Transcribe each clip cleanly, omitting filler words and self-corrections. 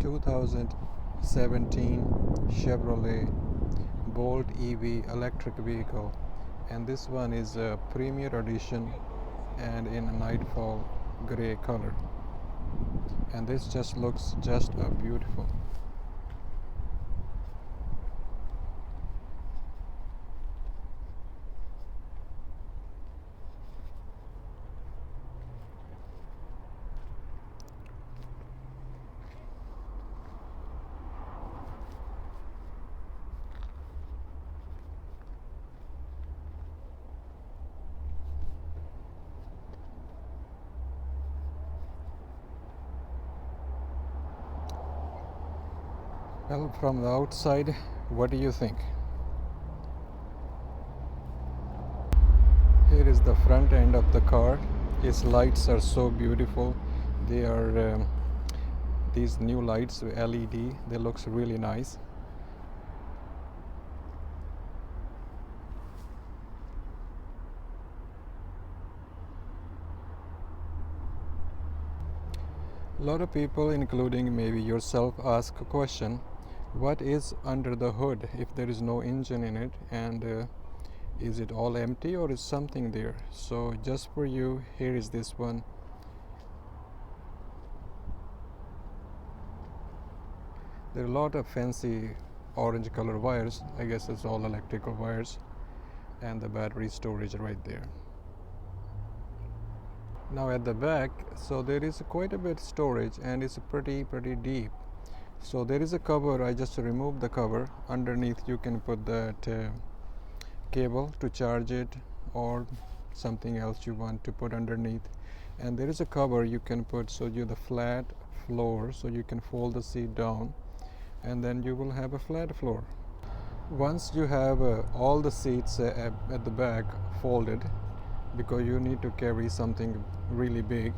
2017 Chevrolet Bolt EV electric vehicle, and this one is a premier edition and in a nightfall gray color, and this just looks just beautiful. Well, from the outside, what do you think? Here is the front end of the car. Its lights are so beautiful. They are these new lights with LED. They looks really nice. A lot of people, including maybe yourself, ask a question: what is under the hood if there is no engine in it, and is it all empty or is something there? So just for you, here is this one. There are a lot of fancy orange color wires. I guess it's all electrical wires, and the battery storage right there. Now at the back, so there is quite a bit storage, and it's pretty deep. So there is a cover. I just removed the cover. Underneath you can put that cable to charge it, or something else you want to put underneath. And there is a cover you can put, so you the flat floor, so you can fold the seat down, and then you will have a flat floor. Once you have all the seats at the back folded, because you need to carry something really big,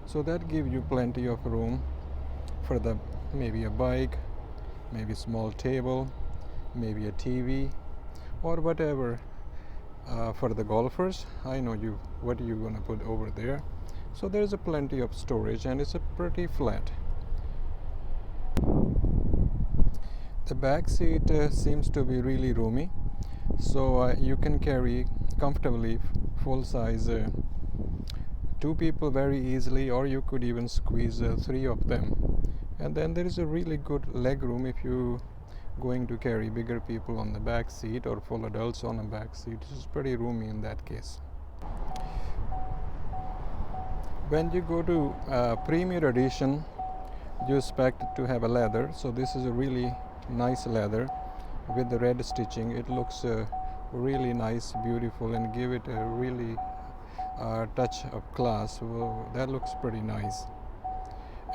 so that gives you plenty of room for the maybe a bike, maybe small table, maybe a TV, or whatever. For the golfers, I know you what you're gonna put over there. So there's a plenty of storage, and it's a pretty flat. The back seat seems to be really roomy, so you can carry comfortably full size two people very easily, or you could even squeeze three of them. And then there is a really good leg room if you going to carry bigger people on the back seat or full adults on a back seat. It's pretty roomy in that case. When you go to Premier Edition, you expect to have a leather. So this is a really nice leather with the red stitching. It looks really nice, beautiful, and give it a really touch of class. Well, that looks pretty nice.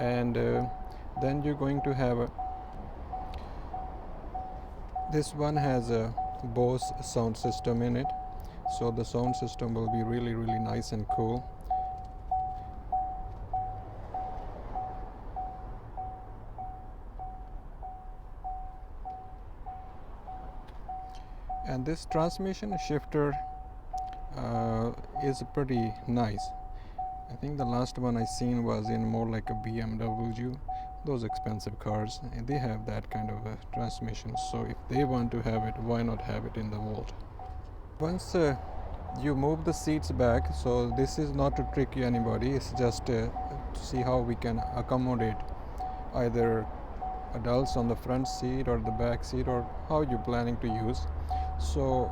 And then you're going to have this one has a Bose sound system in it, so the sound system will be really nice and cool. And this transmission shifter is pretty nice. I think the last one I seen was in more like a BMW, those expensive cars, and they have that kind of a transmission. So if they want to have it, why not have it in the Volt? Once you move the seats back, so this is not to trick you anybody, it's just to see how we can accommodate either adults on the front seat or the back seat, or how you're planning to use. So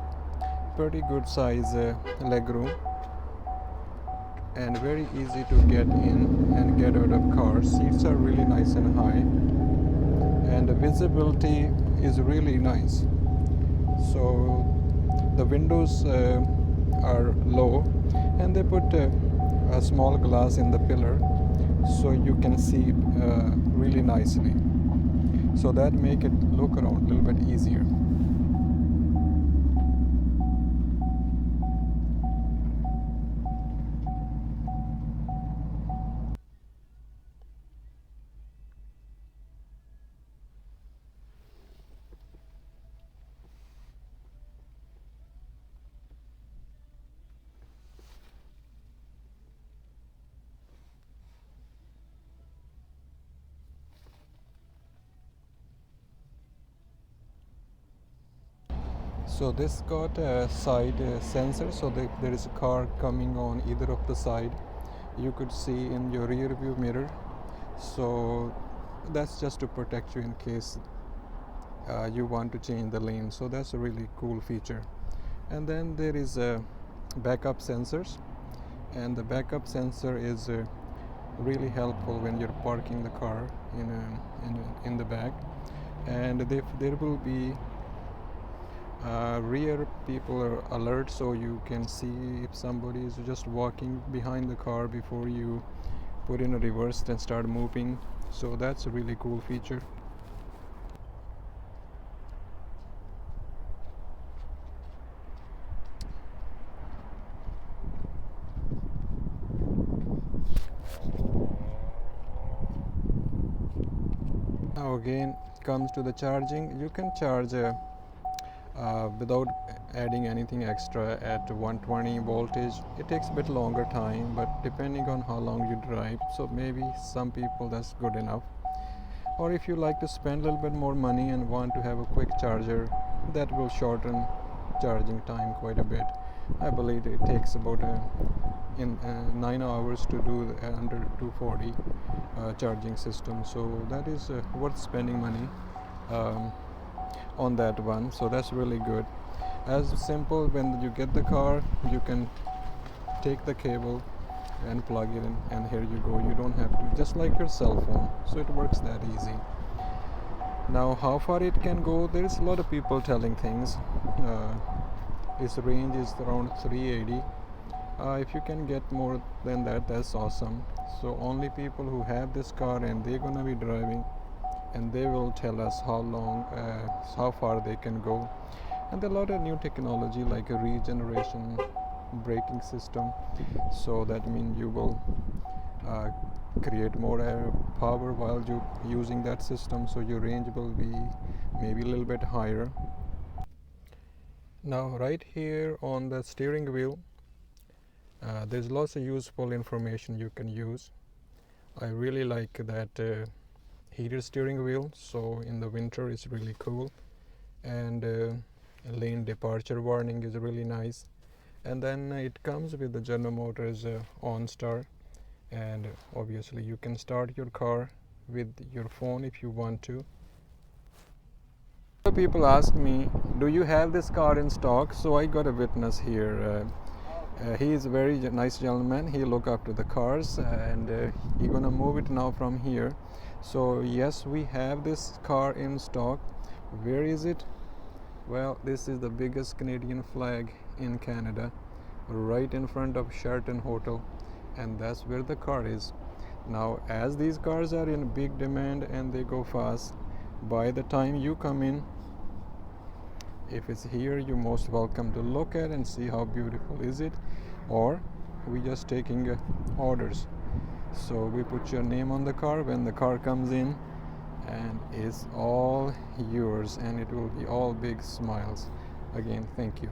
pretty good size leg room, and very easy to get in and get out of car. Seats are really nice and high, and the visibility is really nice. So the windows are low, and they put a small glass in the pillar, so you can see really nicely. So that make it look around a little bit easier. So this got a side sensor, so there is a car coming on either of the side. You could see in your rear view mirror. So that's just to protect you in case you want to change the lane. So that's a really cool feature. And then there is backup sensors, and the backup sensor is really helpful when you're parking the car in the back. And there will be rear people are alert, so you can see if somebody is just walking behind the car before you put in a reverse and start moving. So that's a really cool feature. Now again comes to the charging. You can charge without adding anything extra at 120 voltage. It takes a bit longer time, but depending on how long you drive, so maybe some people that's good enough. Or if you like to spend a little bit more money and want to have a quick charger, that will shorten charging time quite a bit. I believe it takes about 9 hours to do under 240 charging system, so that is worth spending money um, on that one. So that's really good. As simple, when you get the car, you can take the cable and plug it in, and here you go. You don't have to, just like your cell phone, so it works that easy. Now how far it can go, there is a lot of people telling things. Its range is around 380. If you can get more than that, that's awesome. So only people who have this car and they're gonna be driving, and they will tell us how far they can go. And there are a lot of new technology like a regeneration braking system, so that means you will create more power while you using that system, so your range will be maybe a little bit higher. Now right here on the steering wheel, there's lots of useful information you can use. I really like that heated steering wheel, so in the winter it's really cool. And lane departure warning is really nice. And then it comes with the General Motors OnStar, and obviously you can start your car with your phone if you want to. People ask me, do you have this car in stock? So I got a witness here. He is a very nice gentleman. He look after the cars, and he gonna move it now from here. So yes, we have this car in stock. Where is it? Well, this is the biggest Canadian flag in Canada, right in front of Sheraton Hotel, and that's where the car is. Now, as these cars are in big demand and they go fast, by the time you come in, if it's here, you're most welcome to look at and see how beautiful is it. Or we just taking orders. So we put your name on the car when the car comes in, and it's all yours, and it will be all big smiles. Again, thank you.